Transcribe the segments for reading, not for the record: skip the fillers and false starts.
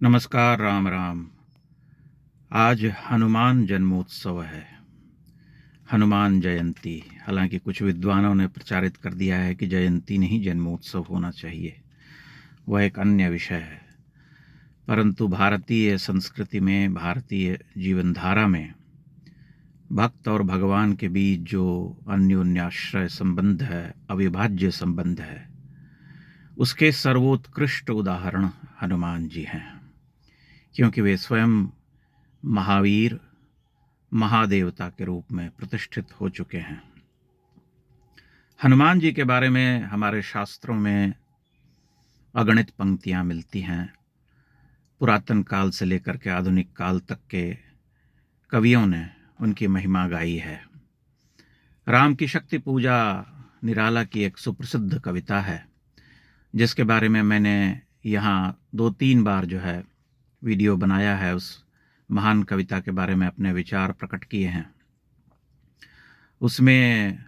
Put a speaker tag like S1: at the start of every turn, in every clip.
S1: नमस्कार, राम राम। आज हनुमान जन्मोत्सव है, हनुमान जयंती। हालांकि कुछ विद्वानों ने प्रचारित कर दिया है कि जयंती नहीं, जन्मोत्सव होना चाहिए। वह एक अन्य विषय है। परंतु भारतीय संस्कृति में, भारतीय जीवनधारा में भक्त और भगवान के बीच जो अन्योन्याश्रय संबंध है, अविभाज्य संबंध है, उसके सर्वोत्कृष्ट उदाहरण हनुमान जी हैं। क्योंकि वे स्वयं महावीर, महादेवता के रूप में प्रतिष्ठित हो चुके हैं। हनुमान जी के बारे में हमारे शास्त्रों में अगणित पंक्तियां मिलती हैं। पुरातन काल से लेकर के आधुनिक काल तक के कवियों ने उनकी महिमा गाई है। राम की शक्ति पूजा निराला की एक सुप्रसिद्ध कविता है, जिसके बारे में मैंने यहाँ 2-3 बार जो है वीडियो बनाया है। उस महान कविता के बारे में अपने विचार प्रकट किए हैं। उसमें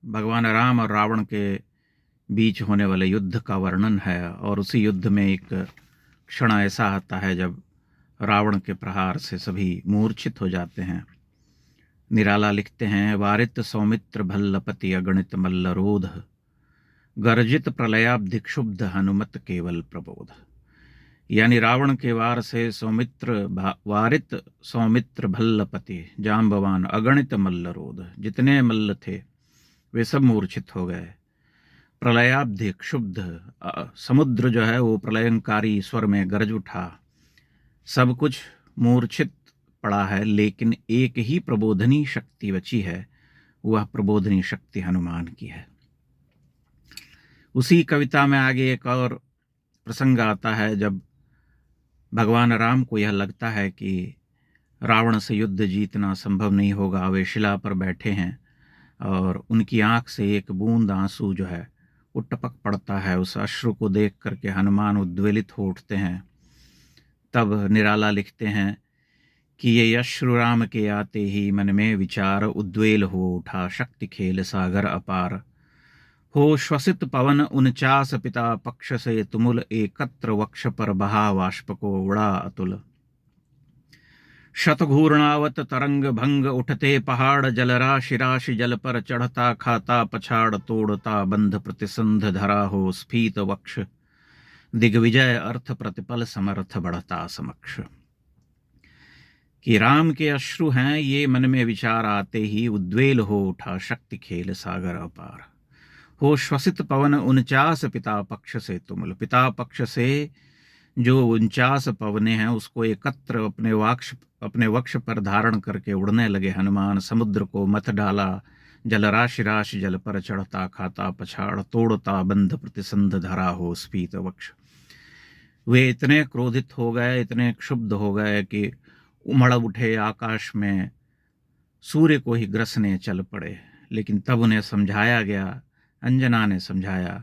S1: भगवान राम और रावण के बीच होने वाले युद्ध का वर्णन है, और उसी युद्ध में एक क्षण ऐसा आता है जब रावण के प्रहार से सभी मूर्छित हो जाते हैं। निराला लिखते हैं, वारित सौमित्र भल्लपति अगणित मल्लरोध, गर्जित प्रलयाब्धिक्षुब्ध हनुमत केवल प्रबोध। यानी रावण के वार से वारित सौमित्र भल्लपति, जाम्बवान, अगणित मल्लरोध, जितने मल्ल थे वे सब मूर्छित हो गए। प्रलयाब्धि क्षुब्ध, समुद्र जो है वो प्रलयंकारी स्वर में गरज उठा। सब कुछ मूर्छित पड़ा है, लेकिन एक ही प्रबोधनी शक्ति बची है। वह प्रबोधनी शक्ति हनुमान की है। उसी कविता में आगे एक और प्रसंग आता है, जब भगवान राम को यह लगता है कि रावण से युद्ध जीतना संभव नहीं होगा। वे शिला पर बैठे हैं और उनकी आंख से एक बूंद आंसू जो है वो टपक पड़ता है। उस अश्रु को देख करके हनुमान उद्वेलित हो उठते हैं। तब निराला लिखते हैं कि ये अश्रु राम के आते ही मन में विचार, उद्वेल हो उठा शक्ति खेल सागर अपार। हो श्वसित पवन 49 पिता पक्ष से तुमुल, एकत्र वक्ष पर बहा वाष्प को उड़ा अतुल। शतघूर्णावत तरंग भंग उठते पहाड़, जल राशि राशि जल पर चढ़ता खाता पछाड़, तोड़ता बंध प्रतिसंध धरा हो स्फीत वक्ष, दिग्विजय अर्थ प्रतिपल समर्थ बढ़ता समक्ष। कि राम के अश्रु हैं, ये मन में विचार आते ही उद्वेल हो उठा शक्ति खेल सागर अपार। हो श्वसित पवन 49 पिता पक्ष से तुमुल, पिता पक्ष से जो 49 पवने हैं उसको एकत्र अपने वक्ष पर धारण करके उड़ने लगे हनुमान। समुद्र को मथ डाला, जल राशि राशि जल पर चढ़ता खाता पछाड़, तोड़ता बंध प्रतिसंध धरा हो स्फीत वक्ष। वे इतने क्रोधित हो गए, इतने क्षुब्ध हो गए कि उमड़ उठे आकाश में, सूर्य को ही ग्रसने चल पड़े। लेकिन तब उन्हें समझाया गया, अंजना ने समझाया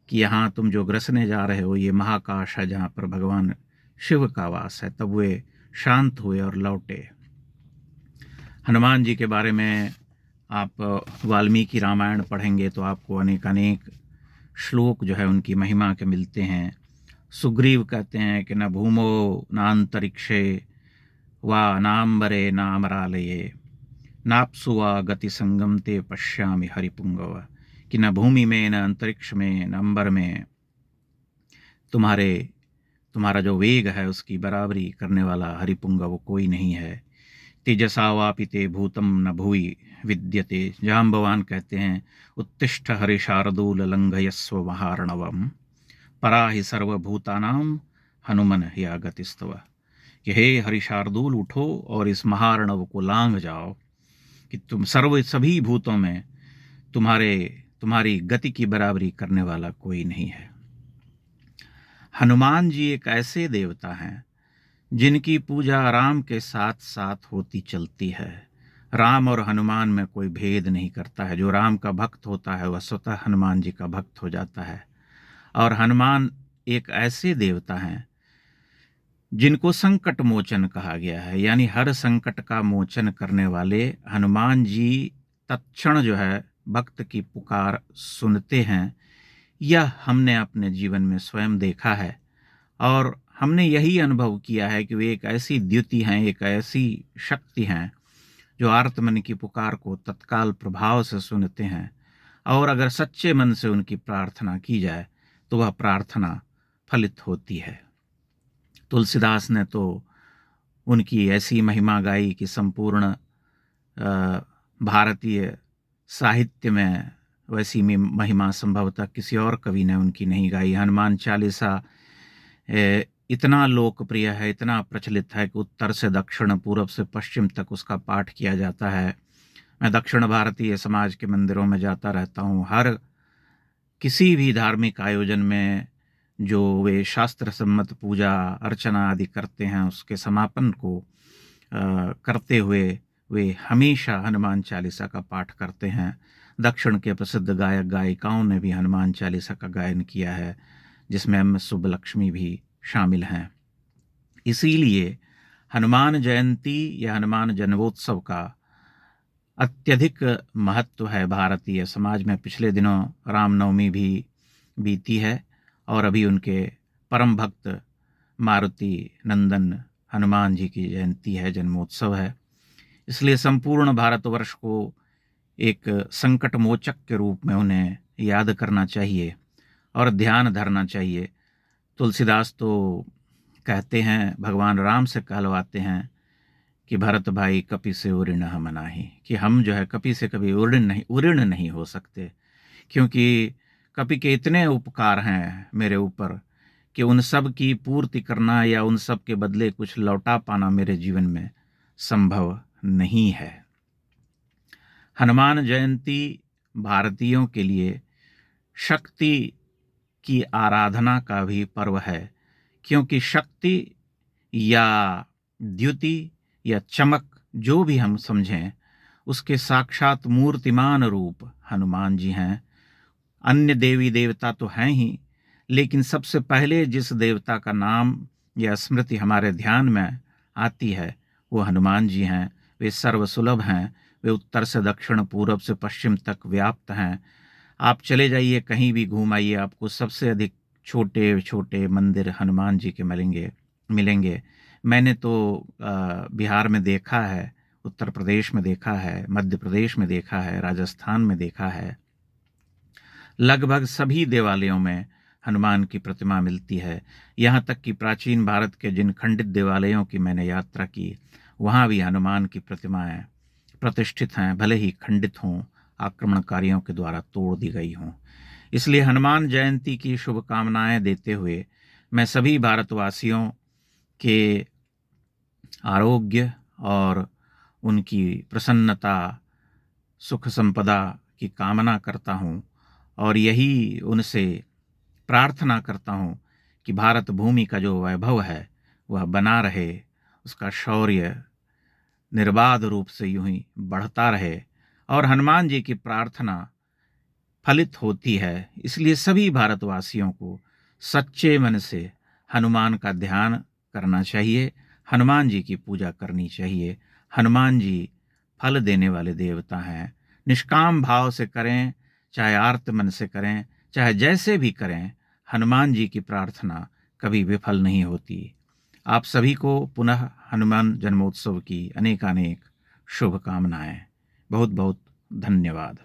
S1: कि यहाँ तुम जो ग्रसने जा रहे हो ये महाकाश है जहाँ पर भगवान शिव का वास है। तब वे शांत हुए और लौटे। हनुमान जी के बारे में आप वाल्मीकि रामायण पढ़ेंगे तो आपको अनेक श्लोक जो है उनकी महिमा के मिलते हैं। सुग्रीव कहते हैं कि न भूमो नान्तरिक्षे वा नाम्बरे नामरालये, नाप्सु वा गति संगम ते पश्यामि हरिपुंगव। कि न भूमि में, न अंतरिक्ष में, न अंबर में तुम्हारा जो वेग है उसकी बराबरी करने वाला हरिपुंगव कोई नहीं है। तेजसा वापि ते भूतम न भुवि विद्यते। जाम्बवान कहते हैं, उत्तिष्ठ हरिशार्दूल लंघयस्व महार्णवम, पराहि सर्वभूतानां हनुमन या गतिस्तव। कि हे हरिशार्दूल, उठो और इस महार्णव को लांघ जाओ कि तुम सभी भूतों में तुम्हारी गति की बराबरी करने वाला कोई नहीं है। हनुमान जी एक ऐसे देवता हैं जिनकी पूजा राम के साथ साथ होती चलती है। राम और हनुमान में कोई भेद नहीं करता है। जो राम का भक्त होता है वह स्वतः हनुमान जी का भक्त हो जाता है। और हनुमान एक ऐसे देवता हैं जिनको संकट मोचन कहा गया है। यानी हर संकट का मोचन करने वाले हनुमान जी तत्क्षण जो है भक्त की पुकार सुनते हैं। यह हमने अपने जीवन में स्वयं देखा है और हमने यही अनुभव किया है कि वे एक ऐसी द्युति हैं, एक ऐसी शक्ति हैं जो आर्तमन की पुकार को तत्काल प्रभाव से सुनते हैं, और अगर सच्चे मन से उनकी प्रार्थना की जाए तो वह प्रार्थना फलित होती है। तुलसीदास ने तो उनकी ऐसी महिमा गाई कि संपूर्ण भारतीय साहित्य में वैसी महिमा संभवतः किसी और कवि ने उनकी नहीं गाई। हनुमान चालीसा इतना लोकप्रिय है, इतना प्रचलित है कि उत्तर से दक्षिण, पूर्व से पश्चिम तक उसका पाठ किया जाता है। मैं दक्षिण भारतीय समाज के मंदिरों में जाता रहता हूँ। हर किसी भी धार्मिक आयोजन में जो वे शास्त्र सम्मत पूजा अर्चना आदि करते हैं, उसके समापन को करते हुए वे हमेशा हनुमान चालीसा का पाठ करते हैं। दक्षिण के प्रसिद्ध गायक गायिकाओं ने भी हनुमान चालीसा का गायन किया है, जिसमें एम सुब्बलक्ष्मी भी शामिल हैं। इसीलिए हनुमान जयंती या हनुमान जन्मोत्सव का अत्यधिक महत्व है भारतीय समाज में। पिछले दिनों रामनवमी भी बीती है और अभी उनके परम भक्त मारुति नंदन हनुमान जी की जयंती है, जन्मोत्सव है। इसलिए संपूर्ण भारतवर्ष को एक संकट मोचक के रूप में उन्हें याद करना चाहिए और ध्यान धरना चाहिए। तुलसीदास तो कहते हैं, भगवान राम से कहलवाते हैं कि भरत भाई कपि से उऋण हम नाही, कि हम जो है कपि से कभी उऋण नहीं हो सकते, क्योंकि कपि के इतने उपकार हैं मेरे ऊपर कि उन सब की पूर्ति करना या उन सब के बदले कुछ लौटा पाना मेरे जीवन में संभव नहीं है। हनुमान जयंती भारतीयों के लिए शक्ति की आराधना का भी पर्व है, क्योंकि शक्ति या द्युति या चमक जो भी हम समझें, उसके साक्षात मूर्तिमान रूप हनुमान जी हैं। अन्य देवी देवता तो हैं ही, लेकिन सबसे पहले जिस देवता का नाम या स्मृति हमारे ध्यान में आती है वो हनुमान जी हैं। वे सर्वसुलभ हैं, वे उत्तर से दक्षिण, पूर्व से पश्चिम तक व्याप्त हैं। आप चले जाइए, कहीं भी घूम आइए, आपको सबसे अधिक छोटे छोटे मंदिर हनुमान जी के मिलेंगे। मैंने तो बिहार में देखा है, उत्तर प्रदेश में देखा है, मध्य प्रदेश में देखा है, राजस्थान में देखा है। लगभग सभी देवालयों में हनुमान की प्रतिमा मिलती है। यहाँ तक कि प्राचीन भारत के जिन खंडित देवालयों की मैंने यात्रा की, वहाँ भी हनुमान की प्रतिमाएं प्रतिष्ठित हैं, भले ही खंडित हों, आक्रमणकारियों के द्वारा तोड़ दी गई हों। इसलिए हनुमान जयंती की शुभकामनाएं देते हुए मैं सभी भारतवासियों के आरोग्य और उनकी प्रसन्नता, सुख संपदा की कामना करता हूँ, और यही उनसे प्रार्थना करता हूँ कि भारत भूमि का जो वैभव है वह बना रहे, उसका शौर्य निर्बाध रूप से यूं ही बढ़ता रहे, और हनुमान जी की प्रार्थना फलित होती है। इसलिए सभी भारतवासियों को सच्चे मन से हनुमान का ध्यान करना चाहिए, हनुमान जी की पूजा करनी चाहिए। हनुमान जी फल देने वाले देवता हैं। निष्काम भाव से करें, चाहे आर्त मन से करें, चाहे जैसे भी करें, हनुमान जी की प्रार्थना कभी विफल नहीं होती। आप सभी को पुनः हनुमान जन्मोत्सव की अनेकानेक शुभकामनाएं। बहुत बहुत धन्यवाद।